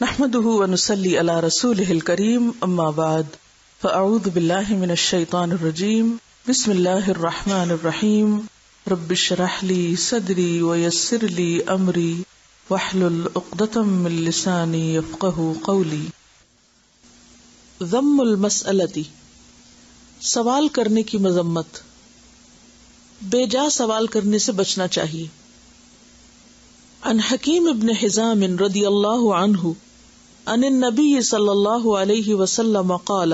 نحمده ونصلي على رسوله الكريم اما بعد فاعوذ بالله من الشيطان الرجيم بسم الله الرحمن الرحيم رب اشرح لي صدري ويسر لي امري واحلل عقدة من لساني يفقهوا قولي. ذم المسألة، سوال کرنے کی مذمت، بے جا سوال کرنے سے بچنا چاہیے. عن حکیم ابن حزام رضی اللہ عنہ عن النبی صلی اللہ علیہ وسلم قال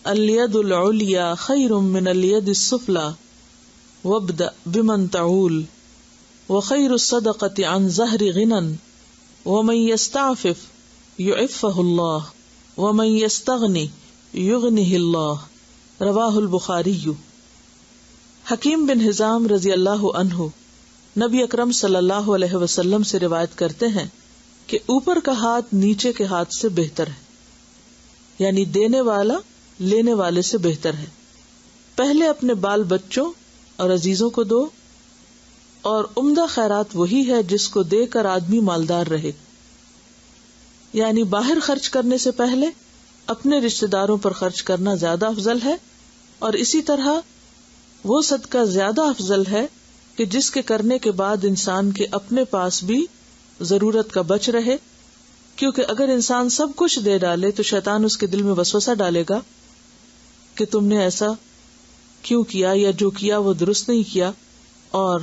الید العلیا خیر من الید السفلی وابدأ بمن تعول وخیر الصدقة عن ظہر غنى ومن يستعفف يعفه اللہ ومن يستغنی یغنہ اللہ. رواہ البخاری. حکیم بن حزام رضی اللہ عنہ نبی اکرم صلی اللہ علیہ وسلم سے روایت کرتے ہیں کہ اوپر کا ہاتھ نیچے کے ہاتھ سے بہتر ہے، یعنی دینے والا لینے والے سے بہتر ہے. پہلے اپنے بال بچوں اور عزیزوں کو دو، اور عمدہ خیرات وہی ہے جس کو دے کر آدمی مالدار رہے. یعنی باہر خرچ کرنے سے پہلے اپنے رشتہ داروں پر خرچ کرنا زیادہ افضل ہے، اور اسی طرح وہ صدقہ زیادہ افضل ہے کہ جس کے کرنے کے بعد انسان کے اپنے پاس بھی ضرورت کا بچ رہے. کیونکہ اگر انسان سب کچھ دے ڈالے تو شیطان اس کے دل میں وسوسہ ڈالے گا کہ تم نے ایسا کیوں کیا، یا جو کیا وہ درست نہیں کیا، اور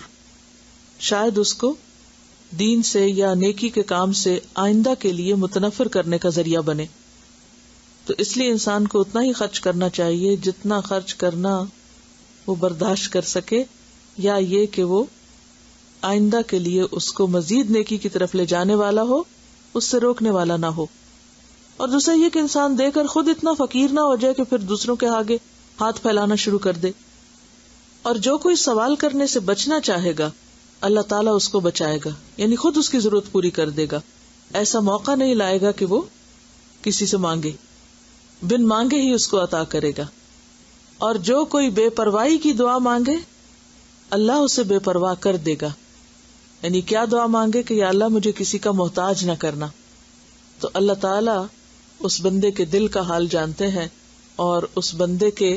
شاید اس کو دین سے یا نیکی کے کام سے آئندہ کے لیے متنفر کرنے کا ذریعہ بنے. تو اس لیے انسان کو اتنا ہی خرچ کرنا چاہیے جتنا خرچ کرنا وہ برداشت کر سکے، یا یہ کہ وہ آئندہ کے لیے اس کو مزید نیکی کی طرف لے جانے والا ہو، اس سے روکنے والا نہ ہو. اور دوسرا یہ کہ انسان دے کر خود اتنا فقیر نہ ہو جائے کہ پھر دوسروں کے آگے ہاتھ پھیلانا شروع کر دے. اور جو کوئی سوال کرنے سے بچنا چاہے گا اللہ تعالیٰ اس کو بچائے گا، یعنی خود اس کی ضرورت پوری کر دے گا. ایسا موقع نہیں لائے گا کہ وہ کسی سے مانگے، بن مانگے ہی اس کو عطا کرے گا. اور جو کوئی بے پرواہی کی دعا مانگے اللہ اسے بے پرواہ کر دے گا. یعنی کیا دعا مانگے کہ یا اللہ مجھے کسی کا محتاج نہ کرنا. تو اللہ تعالیٰ اس بندے کے دل کا حال جانتے ہیں اور اس بندے کے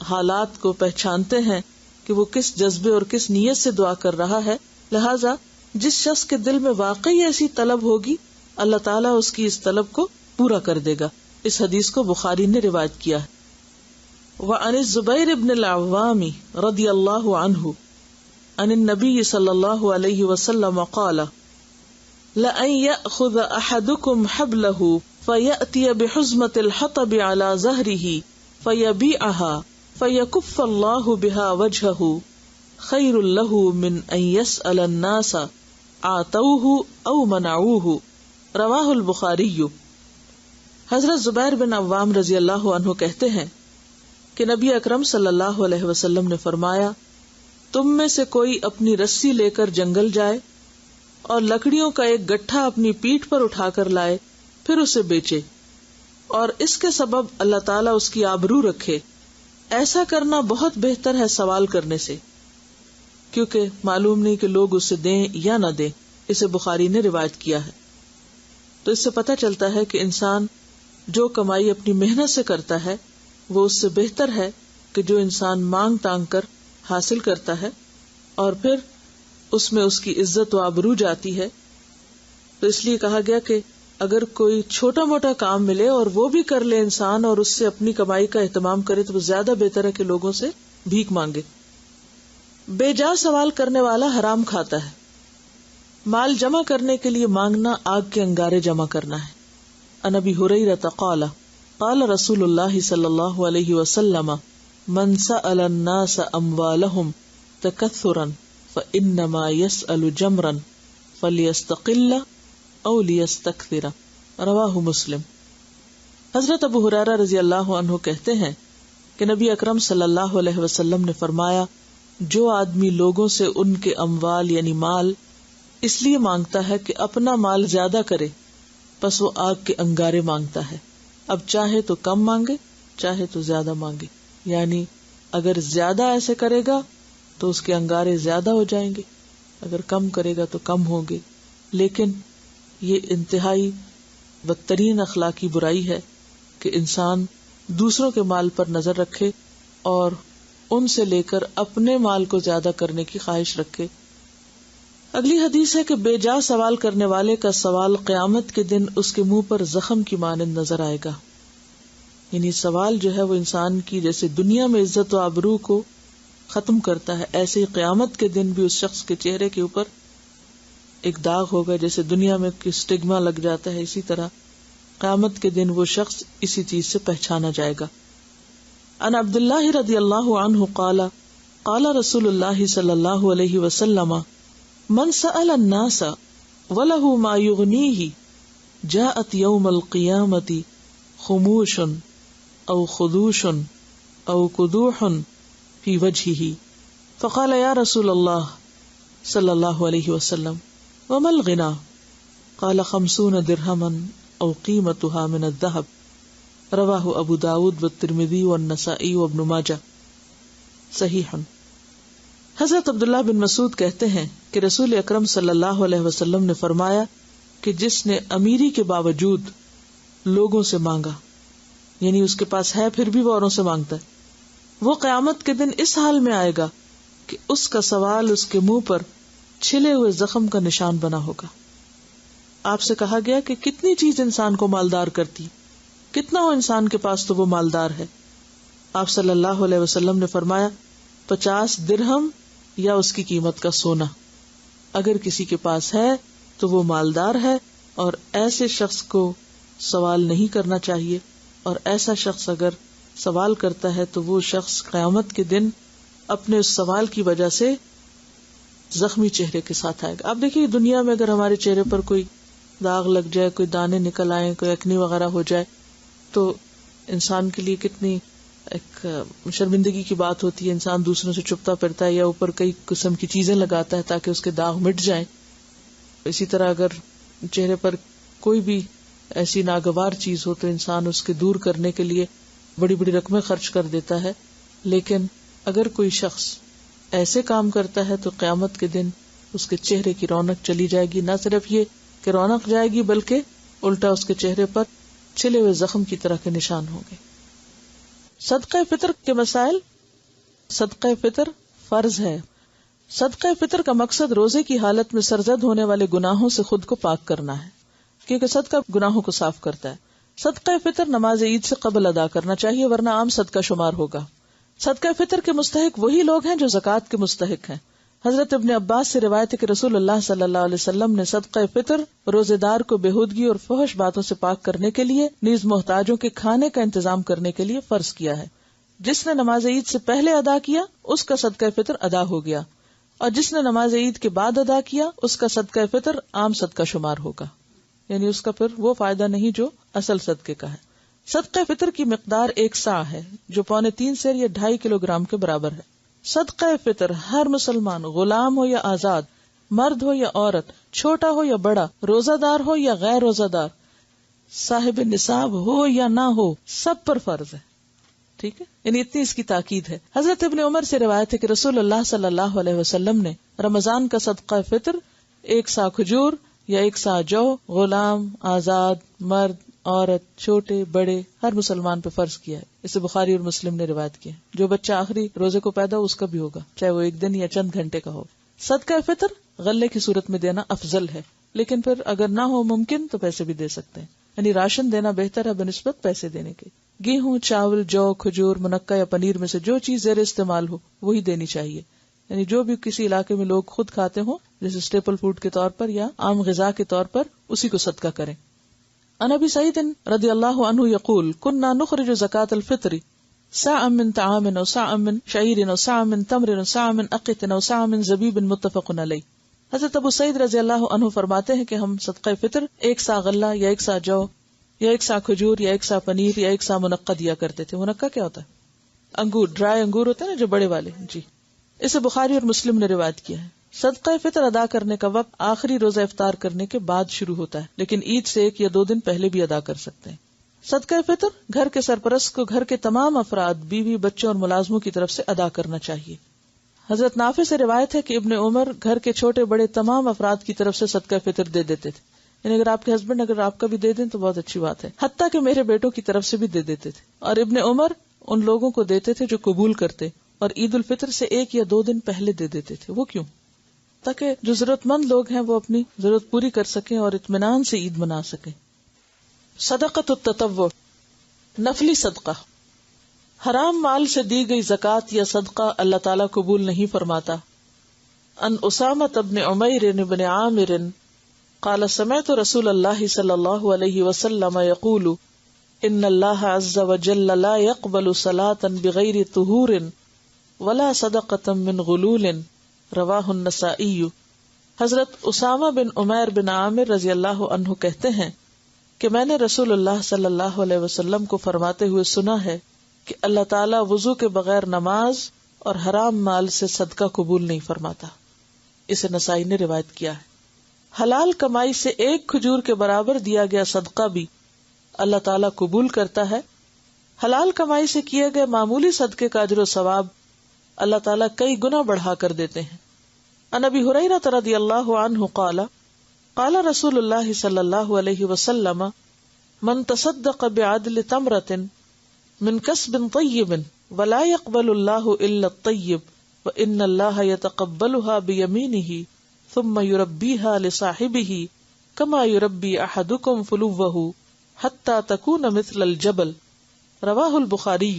حالات کو پہچانتے ہیں کہ وہ کس جذبے اور کس نیت سے دعا کر رہا ہے. لہذا جس شخص کے دل میں واقعی ایسی طلب ہوگی اللہ تعالیٰ اس کی اس طلب کو پورا کر دے گا. اس حدیث کو بخاری نے روایت کیا ہے. وعن الزبیر بن العوام رضی اللہ عنہ عن النبی صلی اللہ علیہ وسلم قال لأن يأخذ أحدكم حبله فيأتي بحزمة الحطب على ظهره فيبيعها فيكف الله بها وجهه خير له من أن يسأل الناس أعطوه أو منعوه. رواہ البخاری. حضرت زبیر بن عوام رضی اللہ عنہ کہتے ہیں کہ نبی اکرم صلی اللہ علیہ وسلم نے فرمایا، تم میں سے کوئی اپنی رسی لے کر جنگل جائے اور لکڑیوں کا ایک گٹھا اپنی پیٹھ پر اٹھا کر لائے، پھر اسے بیچے، اور اس کے سبب اللہ تعالیٰ اس کی آبرو رکھے. ایسا کرنا بہت بہتر ہے سوال کرنے سے، کیونکہ معلوم نہیں کہ لوگ اسے دیں یا نہ دیں. اسے بخاری نے روایت کیا ہے. تو اس سے پتہ چلتا ہے کہ انسان جو کمائی اپنی محنت سے کرتا ہے وہ اس سے بہتر ہے کہ جو انسان مانگ تانگ کر حاصل کرتا ہے اور پھر اس میں اس کی عزت و آبرو جاتی ہے. تو اس لیے کہا گیا کہ اگر کوئی چھوٹا موٹا کام ملے اور وہ بھی کر لے انسان اور اس سے اپنی کمائی کا اہتمام کرے تو وہ زیادہ بہتر ہے کہ لوگوں سے بھیک مانگے. بے جا سوال کرنے والا حرام کھاتا ہے. مال جمع کرنے کے لیے مانگنا آگ کے انگارے جمع کرنا ہے. عن ابی ہریرہ قال قال رسول اللہ صلی اللہ علیہ وسلم من سأل الناس اموالهم تکثرا فانما يسأل جمرا فلیستقل او لیستکثر. رواہ مسلم. حضرت ابو ہریرہ رضی اللہ عنہ کہتے ہیں کہ نبی اکرم صلی اللہ علیہ وسلم نے فرمایا، جو آدمی لوگوں سے ان کے اموال یعنی مال اس لیے مانگتا ہے کہ اپنا مال زیادہ کرے، پس وہ آگ کے انگارے مانگتا ہے. اب چاہے تو کم مانگے چاہے تو زیادہ مانگے، یعنی اگر زیادہ ایسے کرے گا تو اس کے انگارے زیادہ ہو جائیں گے، اگر کم کرے گا تو کم ہوں گے. لیکن یہ انتہائی بدترین اخلاقی برائی ہے کہ انسان دوسروں کے مال پر نظر رکھے اور ان سے لے کر اپنے مال کو زیادہ کرنے کی خواہش رکھے. اگلی حدیث ہے کہ بے جا سوال کرنے والے کا سوال قیامت کے دن اس کے منہ پر زخم کی مانند نظر آئے گا. یعنی سوال جو ہے وہ انسان کی جیسے دنیا میں عزت و آبرو کو ختم کرتا ہے، ایسے ہی قیامت کے دن بھی اس شخص کے چہرے کے اوپر ایک داغ ہوگا. جیسے دنیا میں اسٹگما لگ جاتا ہے، اسی طرح قیامت کے دن وہ شخص اسی چیز سے پہچانا جائے گا. ان عبداللہ رضی اللہ عنہ قال قال رسول اللہ صلی اللہ علیہ وسلم من سأل الناس وله ما يغنيه جاءت يوم القيامة خموش او خدوش او قدوح في وجهه فقال يا رسول الله صلى الله عليه وسلم وما الغنى قال 50 درهما او قيمتها من الذهب رواه ابو داود والترمذي والنسائی وابن ماجہ صحیح. حضرت عبداللہ بن مسعود کہتے ہیں کہ رسول اکرم صلی اللہ علیہ وسلم نے فرمایا کہ جس نے امیری کے باوجود لوگوں سے مانگا، یعنی اس کے پاس ہے پھر بھی وہ اوروں سے مانگتا ہے، وہ قیامت کے دن اس حال میں آئے گا کہ اس کا سوال اس کے منہ پر چھلے ہوئے زخم کا نشان بنا ہوگا. آپ سے کہا گیا کہ کتنی چیز انسان کو مالدار کرتی، کتنا ہو انسان کے پاس تو وہ مالدار ہے. آپ صلی اللہ علیہ وسلم نے فرمایا 50 درہم یا اس کی قیمت کا سونا. اگر کسی کے پاس ہے تو وہ مالدار ہے، اور ایسے شخص کو سوال نہیں کرنا چاہیے، اور ایسا شخص اگر سوال کرتا ہے تو وہ شخص قیامت کے دن اپنے اس سوال کی وجہ سے زخمی چہرے کے ساتھ آئے گا. آپ دیکھیے دنیا میں اگر ہمارے چہرے پر کوئی داغ لگ جائے، کوئی دانے نکل آئے، کوئی اکنی وغیرہ ہو جائے تو انسان کے لیے کتنی ایک شرمندگی کی بات ہوتی ہے. انسان دوسروں سے چھپتا پھرتا ہے یا اوپر کئی قسم کی چیزیں لگاتا ہے تاکہ اس کے داغ مٹ جائیں. اسی طرح اگر چہرے پر کوئی بھی ایسی ناگوار چیز ہو تو انسان اس کے دور کرنے کے لیے بڑی بڑی رقمیں خرچ کر دیتا ہے. لیکن اگر کوئی شخص ایسے کام کرتا ہے تو قیامت کے دن اس کے چہرے کی رونق چلی جائے گی. نہ صرف یہ کہ رونق جائے گی بلکہ الٹا اس کے چہرے پر چھلے ہوئے زخم کی طرح کے نشان ہوں گے. صدقہ فطر کے مسائل. صدقہ فطر فرض ہے. صدقہ فطر کا مقصد روزے کی حالت میں سرزد ہونے والے گناہوں سے خود کو پاک کرنا ہے، کیونکہ صدقہ گناہوں کو صاف کرتا ہے. صدقہ فطر نماز عید سے قبل ادا کرنا چاہیے ورنہ عام صدقہ شمار ہوگا. صدقہ فطر کے مستحق وہی لوگ ہیں جو زکوٰۃ کے مستحق ہیں. حضرت ابن عباس سے روایت ہے کہ رسول اللہ صلی اللہ علیہ وسلم نے صدقہ فطر روزے دار کو بےہودگی اور فحش باتوں سے پاک کرنے کے لیے نیز محتاجوں کے کھانے کا انتظام کرنے کے لیے فرض کیا ہے. جس نے نماز عید سے پہلے ادا کیا اس کا صدقہ فطر ادا ہو گیا، اور جس نے نماز عید کے بعد ادا کیا اس کا صدقہ فطر عام صدقہ شمار ہوگا، یعنی اس کا پھر وہ فائدہ نہیں جو اصل صدقے کا ہے. صدقہ فطر کی مقدار 1 صاع ہے جو 3.25 سیر یا 2.5 کلو گرام کے برابر ہے. صدقہ فطر ہر مسلمان، غلام ہو یا آزاد، مرد ہو یا عورت، چھوٹا ہو یا بڑا، روزہ دار ہو یا غیر روزہ دار، صاحب نصاب ہو یا نہ ہو، سب پر فرض ہے. ٹھیک ہے، یعنی اتنی اس کی تاکید ہے. حضرت ابن عمر سے روایت ہے کہ رسول اللہ صلی اللہ علیہ وسلم نے رمضان کا صدقہ فطر 1 صاع کھجور یا 1 صاع جو غلام، آزاد، مرد، عورت، چھوٹے بڑے ہر مسلمان پہ فرض کیا ہے. اسے بخاری اور مسلم نے روایت کیا. جو بچہ آخری روزے کو پیدا ہو اس کا بھی ہوگا، چاہے وہ 1 دن یا چند گھنٹے کا ہو. صدقہ فطر غلے کی صورت میں دینا افضل ہے، لیکن پھر اگر نہ ہو ممکن تو پیسے بھی دے سکتے ہیں، یعنی راشن دینا بہتر ہے بنسبت پیسے دینے کے. گیہوں، چاول، جو، کھجور، منقع یا پنیر میں سے جو چیز زیر استعمال ہو وہی دینی چاہیے، یعنی جو بھی کسی علاقے میں لوگ خود کھاتے ہوں جیسے اسٹیپل فوڈ کے طور پر یا عام غذا کے طور پر، اسی کو صدقہ کریں. عن ابی سعید رضی اللہ عنہ یقول كنا نخرج زکاة الفطر صاعا من طعام او صاعا من شعیر او صاعا من تمر او صاعا من اقط او صاعا من زبیب متفق علیہ. حضرت ابو سعید رضی اللہ عنہ فرماتے ہیں کہ ہم صدقہ فطر 1 صاع غلہ یا 1 صاع جو یا 1 صاع کھجور یا 1 صاع پنیر یا 1 صاع منقع دیا کرتے تھے. منقع کیا ہوتا ہے؟ انگور، ڈرائی انگور ہوتے ہیں نا جو بڑے والے. جی، اسے بخاری اور مسلم نے روایت کیا ہے. صدقہ فطر ادا کرنے کا وقت آخری روزہ افطار کرنے کے بعد شروع ہوتا ہے، لیکن عید سے 1 یا 2 دن پہلے بھی ادا کر سکتے ہیں. صدقہ فطر گھر کے سرپرست کو گھر کے تمام افراد، بیوی، بچوں اور ملازموں کی طرف سے ادا کرنا چاہیے. حضرت نافع سے روایت ہے کہ ابن عمر گھر کے چھوٹے بڑے تمام افراد کی طرف سے صدقہ فطر دے دیتے تھے. یعنی اگر آپ کے ہسبینڈ اگر آپ کا بھی دے دیں تو بہت اچھی بات ہے. حتیٰ کہ میرے بیٹوں کی طرف سے بھی دے دیتے تھے. اور ابن عمر ان لوگوں کو دیتے تھے جو قبول کرتے, اور عید الفطر سے 1 یا 2 دن پہلے دے دیتے تھے. وہ کیوں؟ تاکہ جو ضرورت مند لوگ ہیں وہ اپنی ضرورت پوری کر سکیں اور اطمینان سے عید منا سکیں. صدقۃ التطوع, نفلی صدقہ. حرام مال سے دی گئی زکوٰۃ یا صدقہ اللہ تعالیٰ قبول نہیں فرماتا. ان اسامہ بن عمیر بن عامر قال سمعت رسول اللہ صلی اللہ علیہ وسلم یقول ان اللہ عز وجل لا يقبل صلاة بغیر طہور ولا صدقة من غلول. رواہ النسائی. حضرت اسامہ بن عمیر بن عامر رضی اللہ عنہ کہتے ہیں کہ میں نے رسول اللہ صلی اللہ علیہ وسلم کو فرماتے ہوئے سنا ہے کہ اللہ تعالیٰ وضو کے بغیر نماز اور حرام مال سے صدقہ قبول نہیں فرماتا. اسے نسائی نے روایت کیا ہے. حلال کمائی سے 1 کھجور کے برابر دیا گیا صدقہ بھی اللہ تعالیٰ قبول کرتا ہے. حلال کمائی سے کیے گئے معمولی صدقے کا اجر و ثواب اللہ تعالیٰ کئی گنا بڑھا کر دیتے ہیں. عن ابی ہریرہ رضی اللہ عنہ قال قال رسول اللہ صلی اللہ علیہ وسلم من تصدق بعدل تمرۃ من کسب طیب ولا يقبل اللہ الا الطیب وان اللہ يتقبلها بیمینہ ثم يربیها لصاحبہ کما یربی احدکم فلوہ حتی تکون مثل الجبل. رواہ البخاری.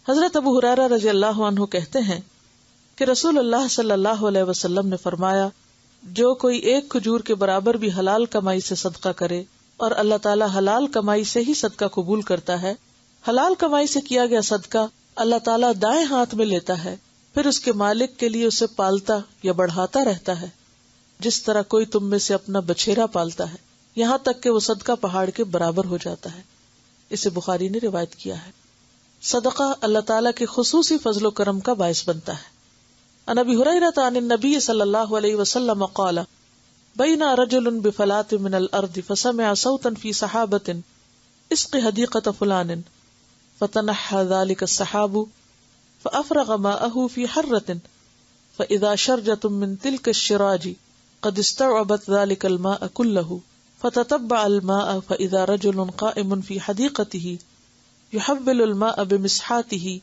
حضرت ابو ہریرہ رضی اللہ عنہ کہتے ہیں کہ رسول اللہ صلی اللہ علیہ وسلم نے فرمایا جو کوئی 1 کھجور کے برابر بھی حلال کمائی سے صدقہ کرے, اور اللہ تعالیٰ حلال کمائی سے ہی صدقہ قبول کرتا ہے. حلال کمائی سے کیا گیا صدقہ اللہ تعالیٰ دائیں ہاتھ میں لیتا ہے, پھر اس کے مالک کے لیے اسے پالتا یا بڑھاتا رہتا ہے جس طرح کوئی تم میں سے اپنا بچھیرا پالتا ہے, یہاں تک کہ وہ صدقہ پہاڑ کے برابر ہو جاتا ہے. اسے بخاری نے روایت کیا ہے. صدقہ اللہ تعالیٰ کے خصوصی فضل و کرم کا باعث بنتا ہے. عن ابی ہریرہ عن النبی صلی اللہ علیہ وسلم قال بین رجل بفلاۃ من الارض فسمع صوتا فی سحابۃ اسق حدیقۃ فلان فتنحى ذلك السحاب فافرغ ماءه في حرة فاذا شرجة من تلك الشراج قد استوعبت ذلك الماء كله فتتبع الماء فاذا رجل قائم في حديقته يحول الماء بمسحاته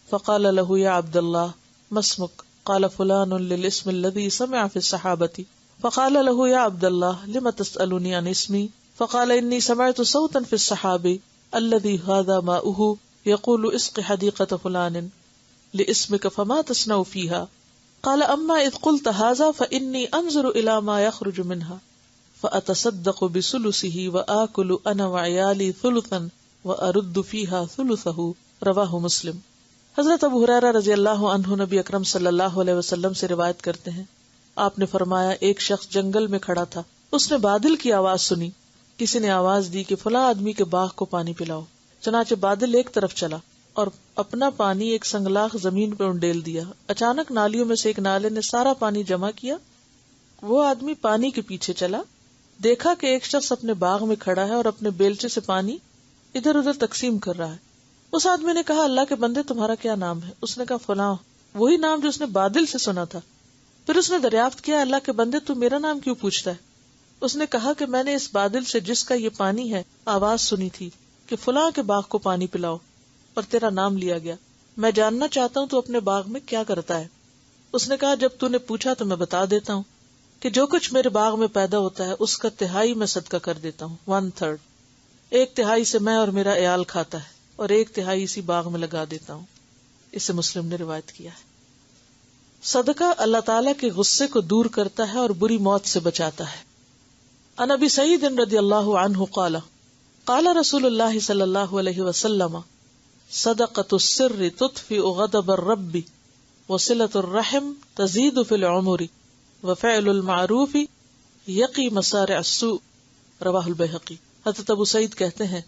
فقال له يا عبد الله ما اسمك؟ قال فلان للاسم الذي سمع في الصحابة. فقال له يا عبد الله لم تسألني عن اسمي؟ فقال إني سمعت صوتا في الصحابة الذي هذا ماؤه يقول اسق حديقة فلان لاسمك فما تصنع فيها؟ قال أما إذ قلت هذا فإني أنظر إلى ما يخرج منها فأتصدق بثلثه وآكل أنا وعيالي ثلثا وأرد فيها ثلثه. رواہ مسلم. حضرت ابو ہریرہ رضی اللہ عنہ نبی اکرم صلی اللہ علیہ وسلم سے روایت کرتے ہیں آپ نے فرمایا ایک شخص جنگل میں کھڑا تھا, اس نے بادل کی آواز سنی. کسی نے آواز دی کہ فلاں آدمی کے باغ کو پانی پلاؤ. چنانچہ بادل ایک طرف چلا اور اپنا پانی ایک سنگلاخ زمین پہ انڈیل دیا. اچانک نالیوں میں سے ایک نالے نے سارا پانی جمع کیا. وہ آدمی پانی کے پیچھے چلا, دیکھا کہ ایک شخص اپنے باغ میں کھڑا ہے اور اپنے بیلچے سے پانی ادھر ادھر تقسیم کر رہا ہے. اس آدمی نے کہا اللہ کے بندے تمہارا کیا نام ہے؟ اس نے کہا فلاں, وہی نام جو اس نے بادل سے سنا تھا. پھر اس نے دریافت کیا اللہ کے بندے تو میرا نام کیوں پوچھتا ہے؟ اس نے کہا کہ میں نے اس بادل سے جس کا یہ پانی ہے آواز سنی تھی کہ فلاں کے باغ کو پانی پلاؤ, اور تیرا نام لیا گیا. میں جاننا چاہتا ہوں تو اپنے باغ میں کیا کرتا ہے. اس نے کہا جب تو نے پوچھا تو میں بتا دیتا ہوں کہ جو کچھ میرے باغ میں پیدا ہوتا ہے اس کا 1/3 میں صدقہ کر دیتا ہوں. 1/3, 1/3 سے میں اور میرا عیال کھاتا ہے اور 1/3 اسی باغ میں لگا دیتا ہوں. اسے مسلم نے روایت کیا ہے. صدقہ اللہ تعالیٰ کے غصے کو دور کرتا ہے اور بری موت سے بچاتا ہے. عن ابی سعید رضی اللہ عنہ قال قال رسول اللہ صلی اللہ علیہ وسلم صدقۃ السر تطفئ غضب الرب وصلۃ الرحم تزید فی العمر وفعل المعروف یقی مسارع السوء. رواہ البیہقی. حضرت ابو سعید کہتے ہیں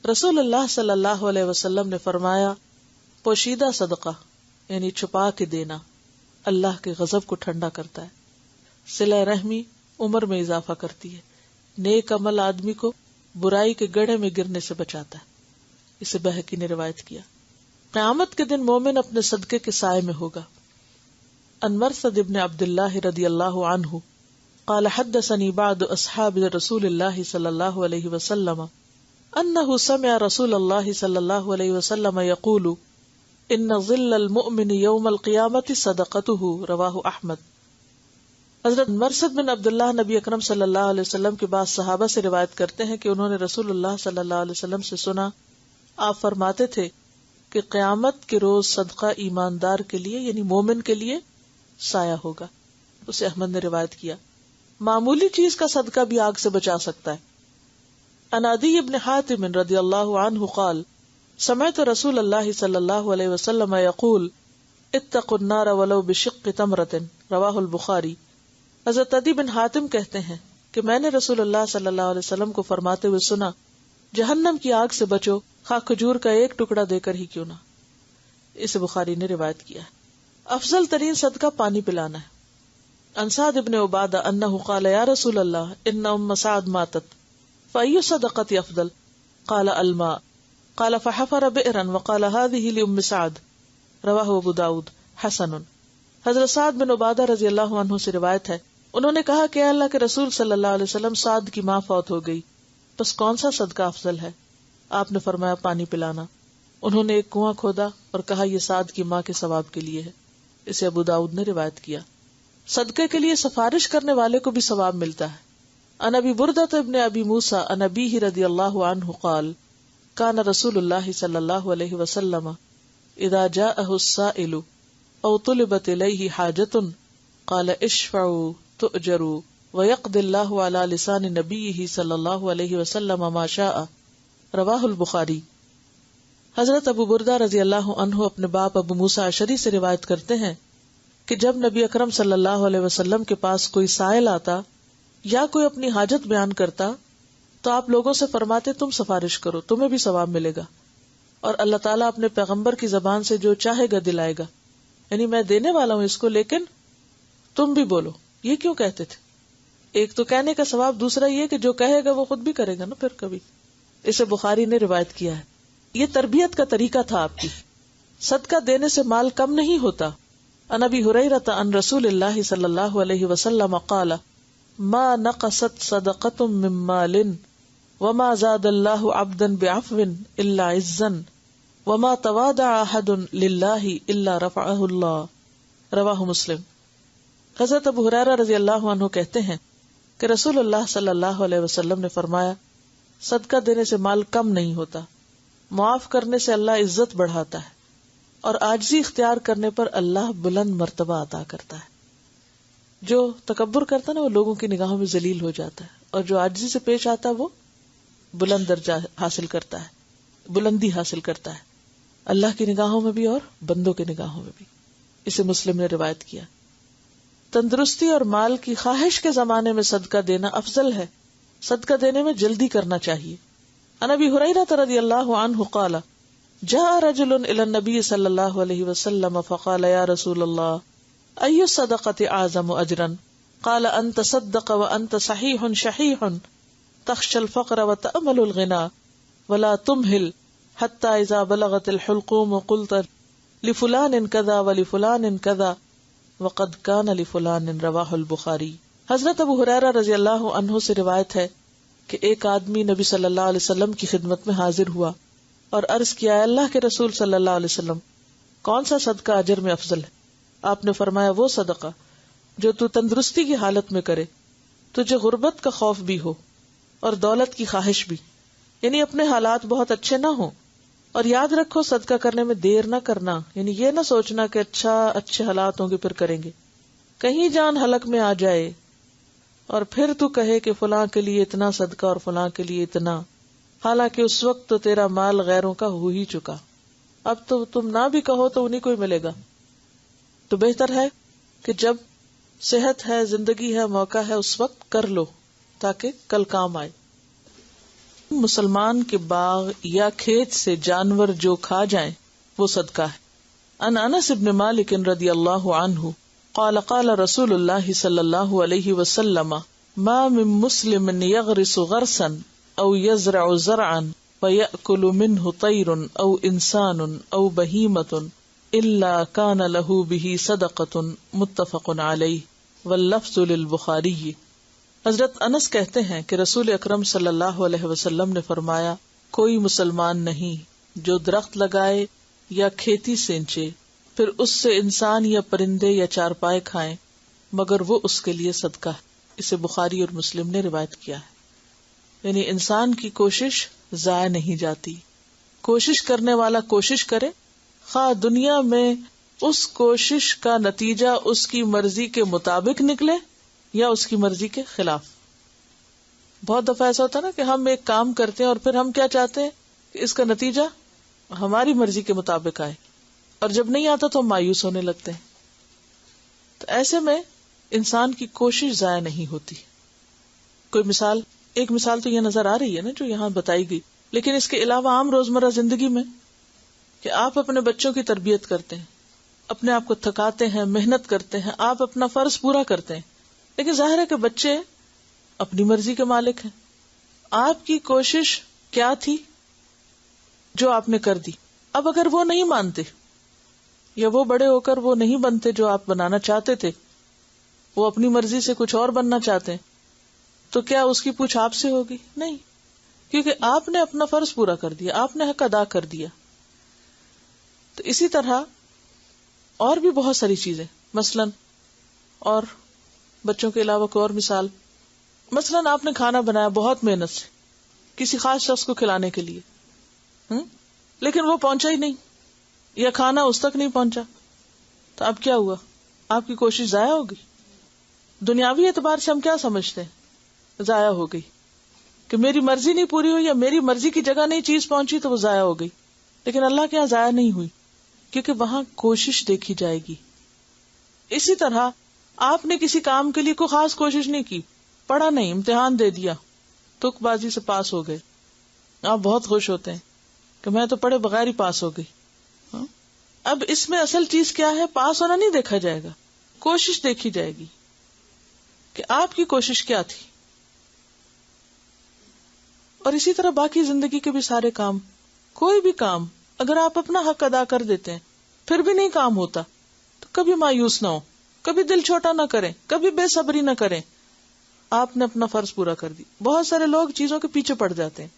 رسول اللہ صلی اللہ علیہ وسلم نے فرمایا پوشیدہ صدقہ یعنی چھپا کے دینا اللہ کے غضب کو ٹھنڈا کرتا ہے, صلہ رحمی عمر میں اضافہ کرتی ہے, نیک عمل آدمی کو برائی کے گڑھے میں گرنے سے بچاتا ہے. اسے بہقی نے روایت کیا. قیامت کے دن مومن اپنے صدقے کے سائے میں ہوگا. ان مرثد ابن عبداللہ رضی اللہ عنہ قال حدثني بعض اصحاب رسول الله صلى الله عليه وسلم انه سمع رسول الله صلى الله عليه وسلم يقول ان ظل المؤمن يوم القيامة صدقته، رواہ احمد۔ حضرت مرثد بن عبداللہ نبی اکرم صلی اللہ علیہ وسلم کے بعض صحابہ سے روایت کرتے ہیں کہ انہوں نے رسول اللہ صلی اللہ علیہ وسلم سے سنا، آپ فرماتے تھے کہ قیامت کے روز صدقہ ایماندار کے لیے یعنی مومن کے لیے سایہ ہوگا۔ اسے احمد نے روایت کیا۔ معمولی چیز کا صدقہ بھی آگ سے بچا سکتا ہے۔ عن عدی بن حاتم رضی اللہ عنہ قال سمعت رسول اللہ صلی اللہ علیہ وسلم یقول اتقوا النار ولو بشق تمرۃ، رواہ البخاری۔ حضرت عدی بن حاتم کہتے ہیں کہ میں نے رسول اللہ صلی اللہ علیہ وسلم کو فرماتے ہوئے سنا، جہنم کی آگ سے بچو خواہ کھجور کا ایک ٹکڑا دے کر ہی کیوں نہ۔ اسے بخاری نے روایت کیا ہے۔ افضل ترین صدقہ پانی پلانا ہے۔ عن سعد بن عبادہ انہ قال یا رسول اللہ ان ام سعد ماتت فأي صدقة افضل؟ قال الماء، قال فحفر بئرا وقال هذه لأم سعد، رواہ ابو داود حسن۔ حضرت سعد بن عبادہ رضی اللہ عنہ سے روایت ہے، انہوں نے کہا کہ اللہ کے رسول صلی اللہ علیہ وسلم، سعد کی ماں فوت ہو گئی، بس کون سا صدقہ افضل ہے؟ آپ نے فرمایا پانی پلانا۔ انہوں نے ایک کنواں کھودا اور کہا یہ سعد کی ماں کے ثواب کے لیے ہے۔ اسے ابو داؤد نے روایت کیا۔ صدقے کے لیے سفارش کرنے والے کو بھی ثواب ملتا ہے۔ عن ابی بردۃ ابن ابی موسیٰ عن ابیہ رضی اللہ عنہ قال کان رسول اللہ صلی اللہ علیہ وسلم اذا جاءہ السائل او طلبت الیہ حاجۃ قال اشفعوا تؤجروا ويقضي الله على لسان نبیہ صلی اللہ علیہ وسلم ما شاء، رواہ البخاری۔ حضرت ابو بردہ رضی اللہ عنہ اپنے باپ ابو موسیٰ اشعری سے روایت کرتے ہیں کہ جب نبی اکرم صلی اللہ علیہ وسلم کے پاس کوئی سائل آتا یا کوئی اپنی حاجت بیان کرتا تو آپ لوگوں سے فرماتے تم سفارش کرو، تمہیں بھی ثواب ملے گا، اور اللہ تعالیٰ اپنے پیغمبر کی زبان سے جو چاہے گا دلائے گا، یعنی میں دینے والا ہوں اس کو لیکن تم بھی بولو۔ یہ کیوں کہتے تھے؟ ایک تو کہنے کا ثواب، دوسرا یہ کہ جو کہے گا وہ خود بھی کرے گا نا پھر کبھی۔ اسے بخاری نے روایت کیا ہے۔ یہ تربیت کا طریقہ تھا آپ کی۔ صدقہ دینے سے مال کم نہیں ہوتا۔ عن ابی ہریرہ عن رسول اللہ صلی اللہ علیہ وسلم قال ما نقصت صدقۃ من مال وما زاد اللہ عبدا بعفو الا عزا وما تواضع احد للہ الا رفعہ اللہ، رواہ مسلم۔ حضرت ابو ہریرہ رضی اللہ عنہ کہتے ہیں کہ رسول اللہ صلی اللہ علیہ وسلم نے فرمایا صدقہ دینے سے مال کم نہیں ہوتا، معاف کرنے سے اللہ عزت بڑھاتا ہے، اور عاجزی اختیار کرنے پر اللہ بلند مرتبہ عطا کرتا ہے۔ جو تکبر کرتا ہے نا وہ لوگوں کی نگاہوں میں ذلیل ہو جاتا ہے، اور جو عاجزی سے پیش آتا ہے وہ بلند درجہ حاصل کرتا ہے، بلندی حاصل کرتا ہے، اللہ کی نگاہوں میں بھی اور بندوں کی نگاہوں میں بھی۔ اسے مسلم نے روایت کیا۔ تندرستی اور مال کی خواہش کے زمانے میں صدقہ دینا افضل ہے۔ صدقہ دینے میں جلدی کرنا چاہیے۔ عن ابی ہریرہ رضی اللہ عنہ قال جاء رجل الى النبي صلی اللہ علیہ وسلم فقال یا رسول اللہ ای الصدقۃ اعظم اجرا؟ قال ان تصدق وانت صحیح شحیح تخشى الفقر وتأمل الغنى ولا تمهل حتى اذا بلغت الحلقوم قلت لفلان كذا ولفلان كذا وقد كان لفلان، رواہ البخاری۔ حضرت ابو ہریرہ رضی اللہ عنہ سے روایت ہے کہ ایک آدمی نبی صلی اللہ علیہ وسلم کی خدمت میں حاضر ہوا اور عرض کیا، اللہ کے رسول صلی اللہ علیہ وسلم کون سا صدقہ اجر میں افضل ہے؟ آپ نے فرمایا وہ صدقہ جو تو تندرستی کی حالت میں کرے، تجھے غربت کا خوف بھی ہو اور دولت کی خواہش بھی، یعنی اپنے حالات بہت اچھے نہ ہوں، اور یاد رکھو صدقہ کرنے میں دیر نہ کرنا، یعنی یہ نہ سوچنا کہ اچھے حالات ہوں گے پھر کریں گے، کہیں جان حلق میں آ جائے اور پھر تو کہے کہ فلاں کے لیے اتنا صدقہ اور فلاں کے لیے اتنا، حالانکہ اس وقت تو تیرا مال غیروں کا ہو ہی چکا، اب تو تم نہ بھی کہو تو انہیں کو ہی ملے گا۔ تو بہتر ہے کہ جب صحت ہے، زندگی ہے، موقع ہے، اس وقت کر لو تاکہ کل کام آئے۔ مسلمان کے باغ یا کھیت سے جانور جو کھا جائیں وہ صدقہ ہے۔ عن انس بن مالک رضی اللہ عنہ قال قال رسول اللہ صلی اللہ علیہ وسلم ما من مسلم یغرس غرسا او یزرع زرعا فیأکل منه طیر او انسان او بہیمة الا کان له به صدقة، متفق علیہ واللفظ للبخاری۔ حضرت انس کہتے ہیں کہ رسول اکرم صلی اللہ علیہ وسلم نے فرمایا، کوئی مسلمان نہیں جو درخت لگائے یا کھیتی سینچے پھر اس سے انسان یا پرندے یا چارپائے کھائیں مگر وہ اس کے لیے صدقہ ہے۔ اسے بخاری اور مسلم نے روایت کیا ہے۔ یعنی انسان کی کوشش ضائع نہیں جاتی، کوشش کرنے والا کوشش کرے، خواہ دنیا میں اس کوشش کا نتیجہ اس کی مرضی کے مطابق نکلے یا اس کی مرضی کے خلاف۔ بہت دفعہ ایسا ہوتا ہے نا کہ ہم ایک کام کرتے ہیں اور پھر ہم کیا چاہتے ہیں کہ اس کا نتیجہ ہماری مرضی کے مطابق آئے، اور جب نہیں آتا تو ہم مایوس ہونے لگتے ہیں۔ تو ایسے میں انسان کی کوشش ضائع نہیں ہوتی۔ کوئی مثال، ایک مثال تو یہ نظر آ رہی ہے نا جو یہاں بتائی گئی، لیکن اس کے علاوہ عام روزمرہ زندگی میں کہ آپ اپنے بچوں کی تربیت کرتے ہیں، اپنے آپ کو تھکاتے ہیں، محنت کرتے ہیں، آپ اپنا فرض پورا کرتے ہیں، لیکن ظاہر ہے کہ بچے اپنی مرضی کے مالک ہیں۔ آپ کی کوشش کیا تھی جو آپ نے کر دی؟ اب اگر وہ نہیں مانتے یا وہ بڑے ہو کر وہ نہیں بنتے جو آپ بنانا چاہتے تھے، وہ اپنی مرضی سے کچھ اور بننا چاہتے ہیں، تو کیا اس کی پوچھ آپ سے ہوگی؟ نہیں، کیونکہ آپ نے اپنا فرض پورا کر دیا، آپ نے حق ادا کر دیا۔ تو اسی طرح اور بھی بہت ساری چیزیں، مثلاً اور بچوں کے علاوہ کوئی اور مثال، مثلاً آپ نے کھانا بنایا بہت محنت سے کسی خاص شخص کو کھلانے کے لیے، لیکن وہ پہنچا ہی نہیں یا کھانا اس تک نہیں پہنچا، تو اب کیا ہوا؟ آپ کی کوشش ضائع ہو گئی۔ دنیاوی اعتبار سے ہم کیا سمجھتے ہیں؟ ضائع ہو گئی، کہ میری مرضی نہیں پوری ہوئی یا میری مرضی کی جگہ نہیں چیز پہنچی تو وہ ضائع ہو گئی، لیکن اللہ کے یہاں ضائع نہیں ہوئی، کیونکہ وہاں کوشش دیکھی جائے گی۔ اسی طرح آپ نے کسی کام کے لیے کوئی خاص کوشش نہیں کی، پڑھا نہیں، امتحان دے دیا، تک بازی سے پاس ہو گئے، آپ بہت خوش ہوتے ہیں کہ میں تو پڑھے بغیر ہی پاس ہو گئی۔ اب اس میں اصل چیز کیا ہے؟ پاس ہونا نہیں دیکھا جائے گا، کوشش دیکھی جائے گی کہ آپ کی کوشش کیا تھی۔ اور اسی طرح باقی زندگی کے بھی سارے کام، کوئی بھی کام اگر آپ اپنا حق ادا کر دیتے ہیں پھر بھی نہیں کام ہوتا تو کبھی مایوس نہ ہو، کبھی دل چھوٹا نہ کریں، کبھی بے صبری نہ کریں، آپ نے اپنا فرض پورا کر دی۔ بہت سارے لوگ چیزوں کے پیچھے پڑ جاتے ہیں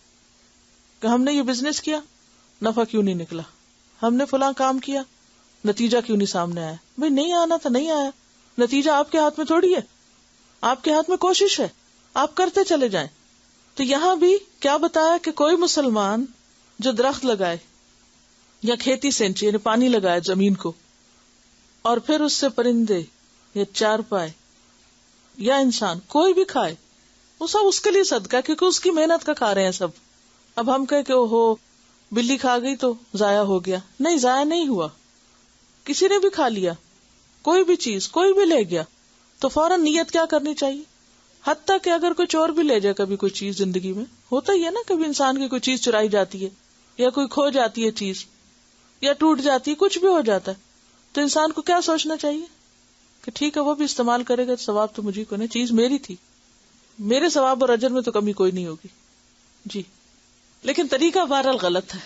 کہ ہم نے یہ بزنس کیا، نفع کیوں نہیں نکلا، ہم نے فلاں کام کیا، نتیجہ کیوں نہیں سامنے آیا۔ بھئی نہیں آنا تھا، نہیں آیا، نتیجہ آپ کے ہاتھ میں تھوڑی ہے، آپ کے ہاتھ میں کوشش ہے، آپ کرتے چلے جائیں۔ تو یہاں بھی کیا بتایا کہ کوئی مسلمان جو درخت لگائے یا کھیتی سینچے یعنی پانی لگائے زمین کو، اور پھر اس سے پرندے یا چارپائے یا انسان کوئی بھی کھائے، وہ سب اس کے لیے صدقہ ہے، کیونکہ اس کی محنت کا کھا رہے ہیں سب۔ اب ہم کہیں کہ اوہو بلی کھا گئی تو ضائع ہو گیا، نہیں، ضائع نہیں ہوا، کسی نے بھی کھا لیا، کوئی بھی چیز کوئی بھی لے گیا تو فوراً نیت کیا کرنی چاہیے؟ حتیٰ کہ اگر کوئی چور بھی لے جائے کبھی کوئی چیز، زندگی میں ہوتا ہی ہے نا، کبھی انسان کی کوئی چیز چرائی جاتی ہے یا کوئی کھو جاتی ہے چیز یا ٹوٹ جاتی ہے، کچھ بھی ہو جاتا ہے، تو انسان کو کیا سوچنا چاہیے کہ ٹھیک ہے وہ بھی استعمال کرے گا، ثواب تو مجھے کو نہیں، چیز میری تھی، میرے ثواب اور اجر میں تو کمی کوئی نہیں ہوگی۔ جی، لیکن طریقہ بہرحال غلط ہے۔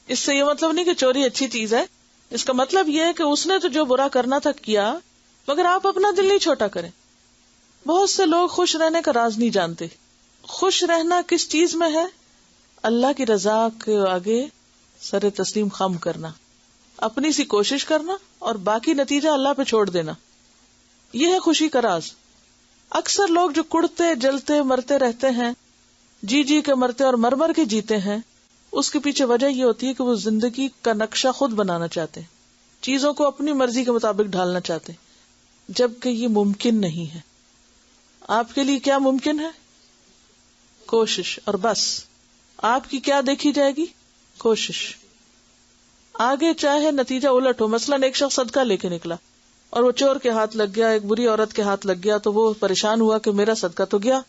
اس سے یہ مطلب نہیں کہ چوری اچھی چیز ہے، اس کا مطلب یہ ہے کہ اس نے تو جو برا کرنا تھا کیا، مگر آپ اپنا دل نہیں چھوٹا کریں۔ بہت سے لوگ خوش رہنے کا راز نہیں جانتے۔ خوش رہنا کس چیز میں ہے؟ اللہ کی رضا کے آگے سر تسلیم خم کرنا، اپنی سی کوشش کرنا اور باقی نتیجہ اللہ پہ چھوڑ دینا، یہ ہے خوشی کا راز۔ اکثر لوگ جو کڑتے جلتے مرتے رہتے ہیں، جی جی کے مرتے اور مر مر کے جیتے ہیں، اس کے پیچھے وجہ یہ ہوتی ہے کہ وہ زندگی کا نقشہ خود بنانا چاہتے ہیں، چیزوں کو اپنی مرضی کے مطابق ڈھالنا چاہتے ہیں، جبکہ یہ ممکن نہیں ہے۔ آپ کے لیے کیا ممکن ہے؟ کوشش، اور بس۔ آپ کی کیا دیکھی جائے گی؟ کوشش۔ آگے چاہے نتیجہ الٹ ہو، مثلاً ایک شخص صدقہ لے کے نکلا اور وہ چور کے ہاتھ لگ گیا، ایک بری عورت کے ہاتھ لگ گیا، تو وہ پریشان ہوا کہ میرا صدقہ تو گیا،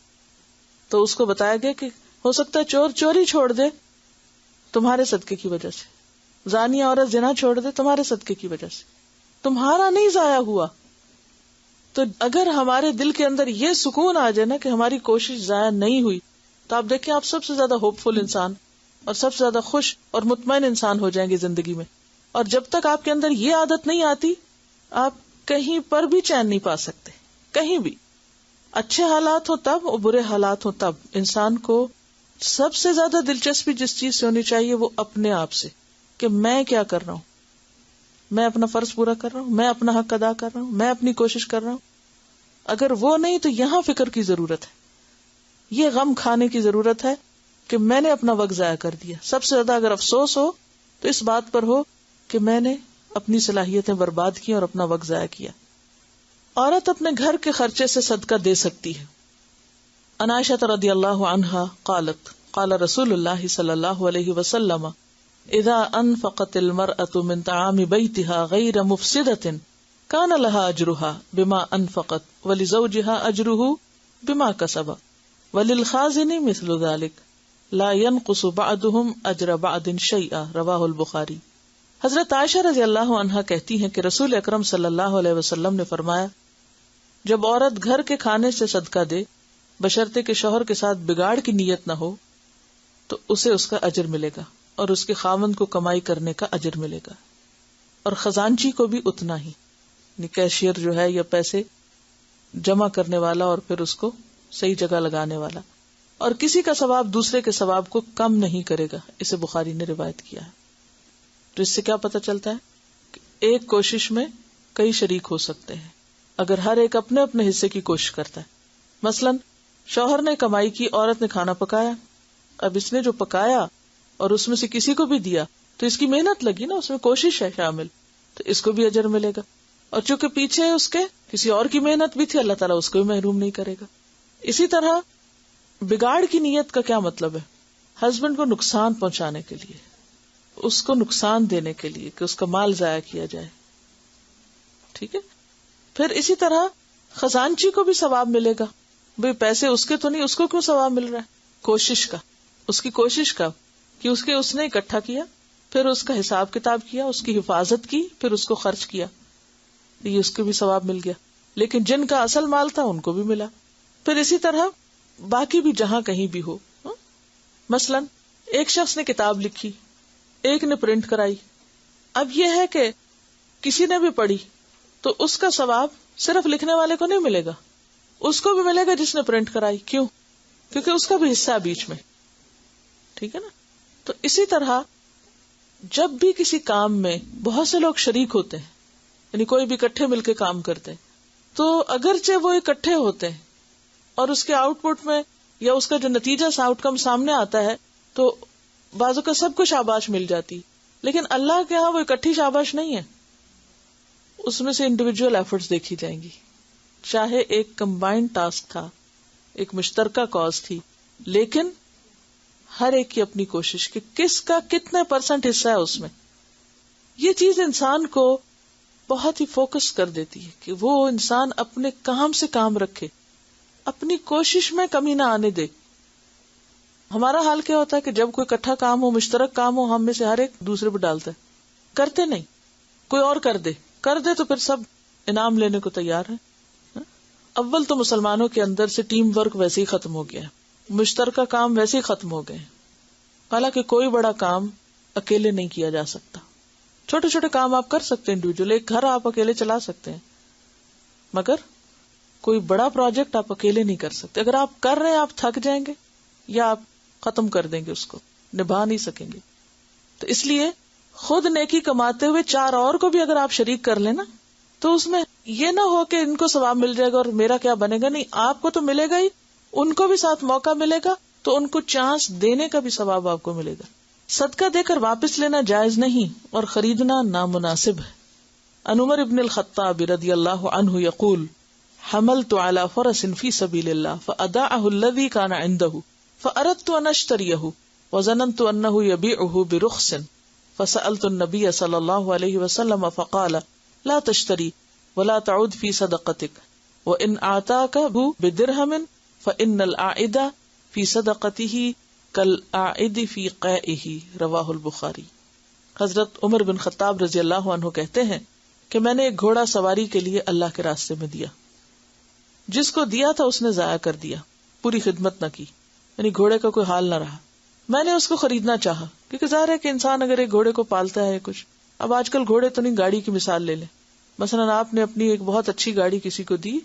تو اس کو بتایا گیا کہ ہو سکتا ہے چور چوری چھوڑ دے تمہارے صدقے کی وجہ سے، زانیہ عورت زنا چھوڑ دے تمہارے صدقے کی وجہ سے، تمہارا نہیں ضائع ہوا۔ تو اگر ہمارے دل کے اندر یہ سکون آ جائے نا کہ ہماری کوشش ضائع نہیں ہوئی، تو آپ دیکھیں آپ سب سے زیادہ ہوپ فل انسان اور سب سے زیادہ خوش اور مطمئن انسان ہو جائیں گے زندگی میں۔ اور جب تک آپ کے اندر یہ عادت نہیں آتی، آپ کہیں پر بھی چین نہیں پا سکتے، کہیں بھی۔ اچھے حالات ہوں تب اور برے حالات ہوں تب انسان کو سب سے زیادہ دلچسپی جس چیز سے ہونی چاہیے وہ اپنے آپ سے، کہ میں کیا کر رہا ہوں، میں اپنا فرض پورا کر رہا ہوں، میں اپنا حق ادا کر رہا ہوں، میں اپنی کوشش کر رہا ہوں. اگر وہ نہیں تو یہاں فکر کی ضرورت ہے، یہ غم کھانے کی ضرورت ہے کہ میں نے اپنا وقت ضائع کر دیا. سب سے زیادہ اگر افسوس ہو تو اس بات پر ہو کہ میں نے اپنی صلاحیتیں برباد کی اور اپنا وقت ضائع کیا. عورت اپنے گھر کے خرچے سے صدقہ دے سکتی ہے. عن عائشہ رضی اللہ عنہا قالت قال رسول اللہ صلی اللہ علیہ وسلم اذا انفقت المرأة من طعام بيتها غير مفسدة كان لها اجرها بما انفقت ولزوجها اجره بما كسب وللخازن مثل ذلك لا ينقص بعضهم اجر بعض شيئا رواہ البخاری. حضرت عائشہ رضی اللہ عنہا کہتی ہیں کہ رسول اکرم صلی اللہ علیہ وسلم نے فرمایا جب عورت گھر کے کھانے سے صدقہ دے بشرطے کہ شوہر کے ساتھ بگاڑ کی نیت نہ ہو تو اسے اس کا اجر ملے گا اور اس کے خاوند کو کمائی کرنے کا اجر ملے گا اور خزانچی کو بھی اتنا ہی، یعنی کیشیئر جو ہے یا پیسے جمع کرنے والا اور پھر اس کو صحیح جگہ لگانے والا، اور کسی کا ثواب دوسرے کے ثواب کو کم نہیں کرے گا. اسے بخاری نے روایت کیا ہے. تو اس سے کیا پتہ چلتا ہے کہ ایک کوشش میں کئی شریک ہو سکتے ہیں اگر ہر ایک اپنے اپنے حصے کی کوشش کرتا ہے. مثلاً شوہر نے کمائی کی، عورت نے کھانا پکایا، اب اس نے جو پکایا اور اس میں سے کسی کو بھی دیا تو اس کی محنت لگی نا، اس میں کوشش ہے شامل، تو اس کو بھی اجر ملے گا. اور چونکہ پیچھے اس کے کسی اور کی محنت بھی تھی، اللہ تعالیٰ اس کو بھی محروم نہیں کرے گا. اسی طرح بگاڑ کی نیت کا کیا مطلب ہے؟ ہسبینڈ کو نقصان پہنچانے کے لیے، اس کو نقصان دینے کے لیے کہ اس کا مال ضائع کیا جائے. ٹھیک ہے. پھر اسی طرح خزانچی کو بھی ثواب ملے گا. بھئی پیسے اس کے تو نہیں، اس کو کیوں ثواب مل رہا ہے؟ کوشش کا، اس کی کوشش کا کہ اس نے اکٹھا کیا، پھر اس کا حساب کتاب کیا، اس کی حفاظت کی، پھر اس کو خرچ کیا، یہ اس کو بھی ثواب مل گیا. لیکن جن کا اصل مال تھا ان کو بھی ملا. پھر اسی طرح باقی بھی جہاں کہیں بھی ہو، مثلا ایک شخص نے کتاب لکھی، ایک نے پرنٹ کرائی. اب یہ ہے کہ کسی نے بھی پڑھی تو اس کا ثواب صرف لکھنے والے کو نہیں ملے گا، اس کو بھی ملے گا جس نے پرنٹ کرائی. کیوں؟ کیونکہ اس کا بھی حصہ ہے بیچ میں. ٹھیک ہے نا. تو اسی طرح جب بھی کسی کام میں بہت سے لوگ شریک ہوتے ہیں، یعنی کوئی بھی اکٹھے مل کے کام کرتے ہیں، تو اگرچہ وہ اکٹھے ہوتے ہیں اور اس کے آؤٹ پٹ میں یا اس کا جو نتیجہ آؤٹ کم سامنے آتا ہے تو بازو کا سب کو شاباش مل جاتی، لیکن اللہ کے ہاں وہ اکٹھی شاباش نہیں ہے، اس میں سے انڈیویجول ایفرٹس دیکھی جائیں گی. چاہے ایک کمبائنڈ ٹاسک تھا، ایک مشترکہ کاز تھی، لیکن ہر ایک کی اپنی کوشش کہ کس کا کتنے % حصہ ہے اس میں. یہ چیز انسان کو بہت ہی فوکس کر دیتی ہے کہ وہ انسان اپنے کام سے کام رکھے، اپنی کوشش میں کمی نہ آنے دے. ہمارا حال کیا ہوتا ہے کہ جب کوئی اکٹھا کام ہو، مشترک کام ہو، ہم میں سے ہر ایک دوسرے پہ ڈالتا ہے، کرتے نہیں، کوئی اور کر دے تو پھر سب انعام لینے کو تیار ہیں. اول تو مسلمانوں کے اندر سے ٹیم ورک ویسے ہی ختم ہو گیا، مشترکہ کام ویسے ہی ختم ہو گئے. حالانکہ کوئی بڑا کام اکیلے نہیں کیا جا سکتا. چھوٹے چھوٹے کام آپ کر سکتے ہیں انڈیویجول، ایک گھر آپ اکیلے چلا سکتے ہیں، مگر کوئی بڑا پروجیکٹ آپ اکیلے نہیں کر سکتے. اگر آپ کر رہے ہیں آپ تھک جائیں گے یا آپ ختم کر دیں گے، اس کو نبھا نہیں سکیں گے. تو اس لیے خود نیکی کماتے ہوئے 4 اور کو بھی اگر آپ شریک کر لیں نا، تو اس میں یہ نہ ہو کہ ان کو ثواب مل جائے گا اور میرا کیا بنے گا. نہیں، آپ کو تو ملے گا ہی، ان کو بھی ساتھ موقع ملے گا، تو ان کو چانس دینے کا بھی ثواب آپ کو ملے گا. صدقہ دے کر واپس لینا جائز نہیں اور خریدنا نامناسب ہے. عن عمر ابن الخطاب رضی اللہ عنہ یقول حملت على فرس في سبيل الله فأداعه الذي كان عنده فأردت أن أشتريه وظننت أنه يبيعه برخص فسألت النبي صلى الله عليه وسلم فقال لا تشتري ولا تعود في صدقتك وإن أعطاك بدرهم فإن العائد في صدقته كالعائد في قائه رواہ البخاری. حضرت عمر بن خطاب رضی اللہ عنہ کہتے ہیں کہ میں نے ایک گھوڑا سواری کے لیے اللہ کے راستے میں دیا، جس کو دیا تھا اس نے ضائع کر دیا، پوری خدمت نہ کی، یعنی گھوڑے کا کوئی حال نہ رہا. میں نے اس کو خریدنا چاہا، کیونکہ ظاہر ہے کہ انسان اگر ایک گھوڑے کو پالتا ہے کچھ، اب آج کل گھوڑے تو نہیں، گاڑی کی مثال لے لیں. مثلا آپ نے اپنی ایک بہت اچھی گاڑی کسی کو دی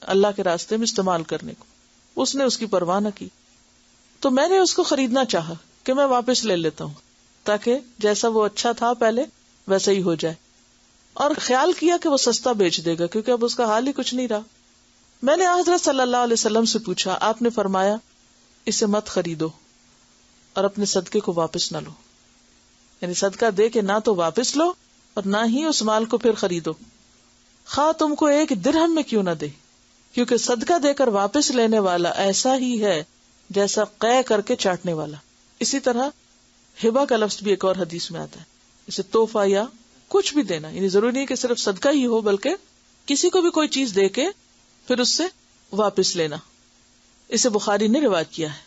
اللہ کے راستے میں استعمال کرنے کو. اس نے اس کی پرواہ نہ کی. تو میں نے اس کو خریدنا چاہا کہ میں واپس لے لیتا ہوں تاکہ جیسا وہ اچھا تھا پہلے ویسا ہی ہو جائے, اور خیال کیا کہ وہ سستا بیچ دے گا کیونکہ اب اس کا حال ہی کچھ نہیں رہا. میں نے حضرت صلی اللہ علیہ وسلم سے پوچھا, آپ نے فرمایا اسے مت خریدو اور اپنے صدقے کو واپس نہ لو. یعنی صدقہ دے کے نہ تو واپس لو اور نہ ہی اس مال کو پھر خریدو, خواہ تم کو 1 درہم میں کیوں نہ دے, کیونکہ صدقہ دے کر واپس لینے والا ایسا ہی ہے جیسا قے کر کے چاٹنے والا. اسی طرح ہبہ کا لفظ بھی ایک اور حدیث میں آتا ہے, جیسے تحفہ یا کچھ بھی دینا, یعنی ضروری نہیں کہ صرف صدقہ ہی ہو بلکہ کسی کو بھی کوئی چیز دے کے پھر اس سے واپس لینا. اسے بخاری نے روایت کیا ہے.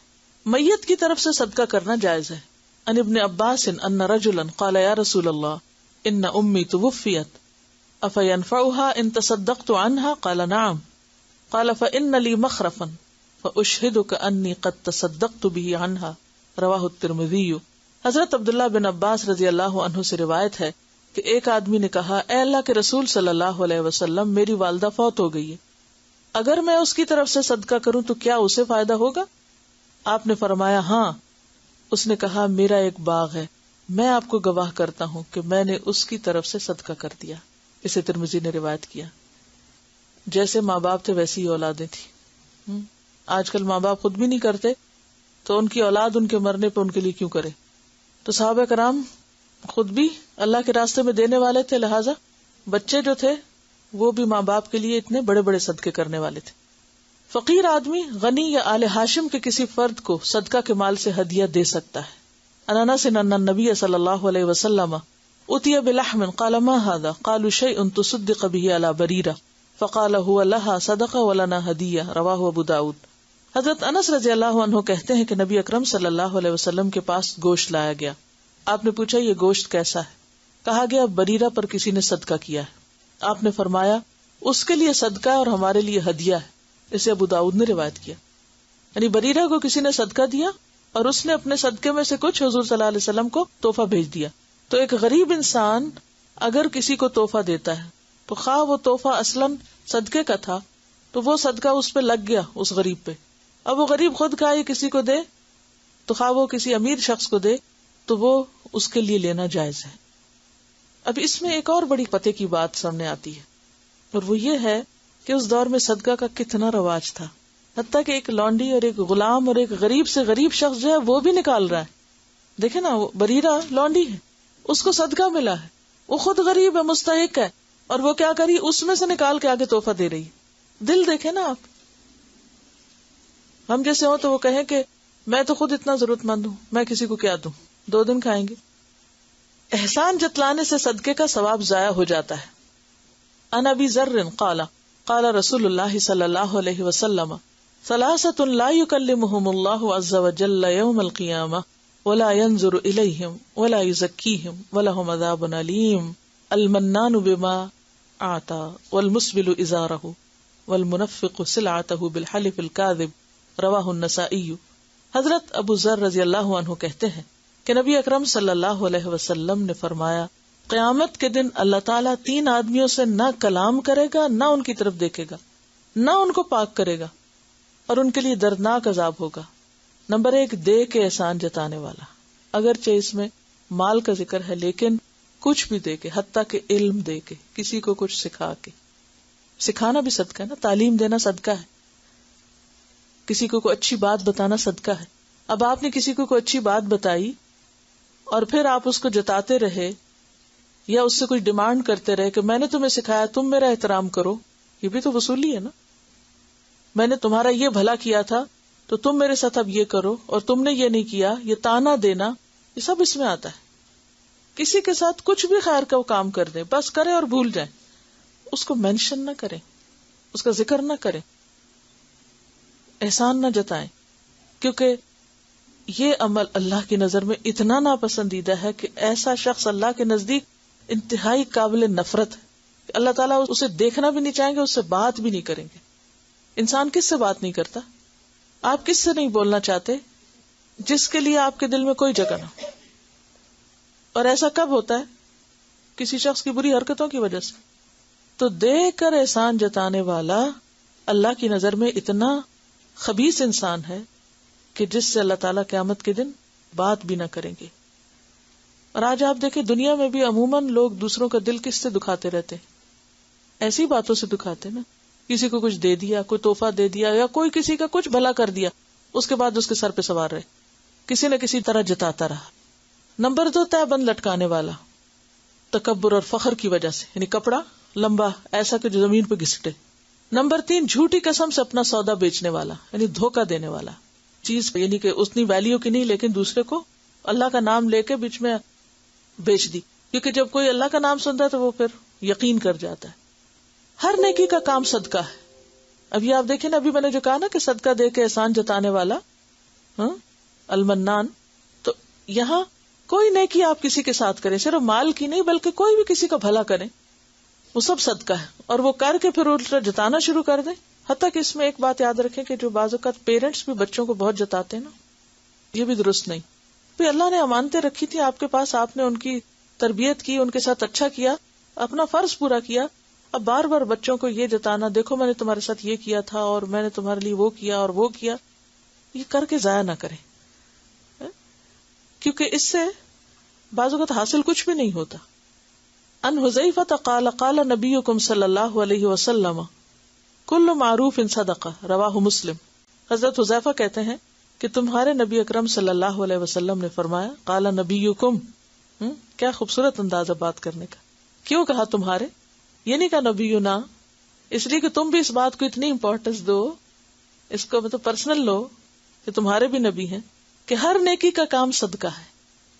میت کی طرف سے صدقہ کرنا جائز ہے. ان ابن عباس ان رجلا قال یا رسول اللہ ان امی توفیت افینفعها ان تصدقت عنها قال نعم قال فان لي مخرفا فاشهدك انی قد تصدقت به عنها رواہ الترمذی. حضرت عبداللہ بن عباس رضی اللہ عنہ سے روایت ہے کہ ایک آدمی نے کہا, اے اللہ کے رسول صلی اللہ علیہ وسلم, میری والدہ فوت ہو گئی ہے, اگر میں اس کی طرف سے صدقہ کروں تو کیا اسے فائدہ ہوگا؟ آپ نے فرمایا ہاں. اس نے کہا, میرا ایک باغ ہے, میں آپ کو گواہ کرتا ہوں کہ میں نے اس کی طرف سے صدقہ کر دیا. اسے ترمذی نے روایت کیا. جیسے ماں باپ تھے ویسی ہی اولادیں تھی. آج کل ماں باپ خود بھی نہیں کرتے تو ان کی اولاد ان کے مرنے پہ ان کے لیے کیوں کرے؟ تو صحابہ کرام خود بھی اللہ کے راستے میں دینے والے تھے, لہٰذا بچے جو تھے وہ بھی ماں باپ کے لیے اتنے بڑے بڑے صدقے کرنے والے تھے. فقیر آدمی غنی یا آل ہاشم کے کسی فرد کو صدقہ کے مال سے ہدیہ دے سکتا ہے. ان انس ان النبی صلی اللہ علیہ وسلم اتي بلحم قال ما هذا قالوا شيء تصدق به على بريرة فقال هو لها صدقہ ولنا ہدیہ رواہ ابو داؤد. حضرت انس رضی اللہ عنہ کہتے ہیں کہ نبی اکرم صلی اللہ علیہ وسلم کے پاس گوشت لایا گیا. آپ نے پوچھا یہ گوشت کیسا ہے؟ کہا گیا بریرہ پر کسی نے صدقہ کیا ہے. آپ نے فرمایا اس کے لیے صدقہ اور ہمارے لیے ہدیہ ہے. اسے ابو داؤد نے روایت کیا. یعنی بریرہ کو کسی نے صدقہ دیا اور اس نے اپنے صدقے میں سے کچھ حضور صلی اللہ علیہ وسلم کو تحفہ بھیج دیا. تو ایک غریب انسان اگر کسی کو تحفہ دیتا ہے تو خواہ وہ تحفہ اصلاً صدقے کا تھا تو وہ صدقہ اس پہ لگ گیا اس غریب پہ. اب وہ غریب خود کھائے کسی کو دے تو خواہ وہ کسی امیر شخص کو دے تو وہ اس کے لیے لینا جائز ہے. اب اس میں ایک اور بڑی پتے کی بات سامنے آتی ہے اور وہ یہ ہے کہ اس دور میں صدقہ کا کتنا رواج تھا, حتیٰ کہ ایک لونڈی اور ایک غلام اور ایک غریب سے غریب شخص جو ہے وہ بھی نکال رہا ہے. دیکھیں نا, وہ بریرہ لونڈی ہے, اس کو صدقہ ملا ہے, وہ خود غریب ہے, مستحق ہے, اور وہ کیا کری اس میں سے نکال کے آگے تحفہ دے رہی. دل دیکھیں نا آپ. ہم جیسے ہوں تو وہ کہیں کہ میں تو خود اتنا ضرورت مند ہوں, میں کسی کو کیا دوں, 2 دن کھائیں گے. احسان جتلانے سے صدقے کا ثواب ضائع ہو جاتا ہے. ان ابی ذر قال قال رسول اللہ صلی اللہ علیہ وسلم ثلاثۃ لا یکلمہم اللہ عز وجل یوم القیامہ ولا ينظر الیہم ولا یزکیہم ولہم عذاب علیم المنان بما اعطى والمسبل ازارہ والمنفق سلعتہ بالحلف الکاذب رواہ النسائی. حضرت ابو ذر رضی اللہ عنہ کہتے ہیں کہ نبی اکرم صلی اللہ علیہ وسلم نے فرمایا قیامت کے دن اللہ تعالیٰ 3 آدمیوں سے نہ کلام کرے گا, نہ ان کی طرف دیکھے گا, نہ ان کو پاک کرے گا, اور ان کے لیے دردناک عذاب ہوگا. نمبر 1, دے کے احسان جتانے والا. اگرچہ اس میں مال کا ذکر ہے لیکن کچھ بھی دے کے, حتیٰ کہ علم دے کے, کسی کو کچھ سکھا کے. سکھانا بھی صدقہ ہے نا, تعلیم دینا صدقہ ہے, کسی کو کوئی اچھی بات بتانا صدقہ ہے. اب آپ نے کسی کو کوئی اچھی بات بتائی اور پھر آپ اس کو جتاتے رہے یا اس سے کچھ ڈیمانڈ کرتے رہے کہ میں نے تمہیں سکھایا تم میرا احترام کرو, یہ بھی تو وصولی ہے نا. میں نے تمہارا یہ بھلا کیا تھا تو تم میرے ساتھ اب یہ کرو, اور تم نے یہ نہیں کیا, یہ تانا دینا, یہ سب اس میں آتا ہے. کسی کے ساتھ کچھ بھی خیر کا وہ کام کر دیں, بس کرے اور بھول جائیں, اس کو مینشن نہ کریں, اس کا ذکر نہ کریں, احسان نہ جتائیں, کیونکہ یہ عمل اللہ کی نظر میں اتنا ناپسندیدہ ہے کہ ایسا شخص اللہ کے نزدیک انتہائی قابل نفرت ہے. اللہ تعالیٰ اسے دیکھنا بھی نہیں چاہیں گے, اس سے بات بھی نہیں کریں گے. انسان کس سے بات نہیں کرتا؟ آپ کس سے نہیں بولنا چاہتے جس کے لیے آپ کے دل میں کوئی جگہ نہ ہو؟ اور ایسا کب ہوتا ہے؟ کسی شخص کی بری حرکتوں کی وجہ سے. تو دیکھ کر احسان جتانے والا اللہ کی نظر میں اتنا خبیث انسان ہے کہ جس سے اللہ تعالیٰ قیامت کے دن بات بھی نہ کریں گے. اور آج آپ دیکھیں دنیا میں بھی عموماً لوگ دوسروں کا دل کس سے دکھاتے رہتے ہیں؟ ایسی باتوں سے دکھاتے نا. کسی کو کچھ دے دیا, کوئی تحفہ دے دیا, یا کوئی کسی کا کچھ بھلا کر دیا, اس کے بعد اس کے سر پہ سوار رہے, کسی نہ کسی طرح جتاتا رہا. نمبر 2, تہ بند لٹکانے والا, تکبر اور فخر کی وجہ سے, یعنی کپڑا لمبا ایسا کہ جو زمین پہ گھسٹے. نمبر 3, جھوٹی قسم سے اپنا سودا بیچنے والا, یعنی دھوکہ دینے والا. چیز یعنی کہ اتنی ویلیو کی نہیں, لیکن دوسرے کو اللہ کا نام لے کے بیچ میں بیچ دی, کیونکہ جب کوئی اللہ کا نام سنتا ہے تو وہ پھر یقین کر جاتا ہے. ہر نیکی کا کام صدقہ ہے. اب یہ آپ دیکھیں نا, ابھی میں نے جو کہا نا کہ صدقہ دے کے احسان جتانے والا, المنان, تو یہاں کوئی نیکی آپ کسی کے ساتھ کریں, صرف مال کی نہیں بلکہ کوئی بھی کسی کا بھلا کریں, وہ سب صدقہ ہے. اور وہ کر کے پھر الٹا جتانا شروع کر دیں. حتیٰ کہ اس میں ایک بات یاد رکھیں کہ جو بعض اوقات پیرنٹس بھی بچوں کو بہت جتاتے ہیں نا, یہ بھی درست نہیں. پھر اللہ نے امانتیں رکھی تھی آپ کے پاس, آپ نے ان کی تربیت کی, ان کے ساتھ اچھا کیا, اپنا فرض پورا کیا. اب بار بار بچوں کو یہ جتانا, دیکھو میں نے تمہارے ساتھ یہ کیا تھا اور میں نے تمہارے لیے وہ کیا اور وہ کیا, یہ کر کے ضائع نہ کریں, کیونکہ اس سے بعض اوقات حاصل کچھ بھی نہیں ہوتا. ان حذیفہ قال قال نبیکم صلی اللہ علیہ وسلم کل معروف صدقہ, رواہ مسلم. حضرت حذیفہ کہتے ہیں کہ تمہارے نبی اکرم صلی اللہ علیہ وسلم نے فرمایا, قال نبیکم, کیا خوبصورت انداز ہے بات کرنے کا. کیوں کہا تمہارے, یہ نہیں کہا نبینا, اس لیے کہ تم بھی اس بات کو اتنی امپورٹنس دو, اس کو مطلب پرسنل لو کہ تمہارے بھی نبی ہیں, کہ ہر نیکی کا کام صدقہ ہے.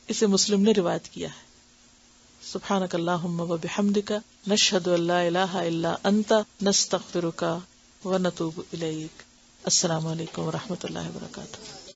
اسے مسلم نے روایت کیا ہے. سبحانک اللہم و بحمدک, نشہد ان لا الہ الا انت, نستغفرک و نتوب الیک. السلام علیکم و رحمۃ اللہ وبرکاتہ.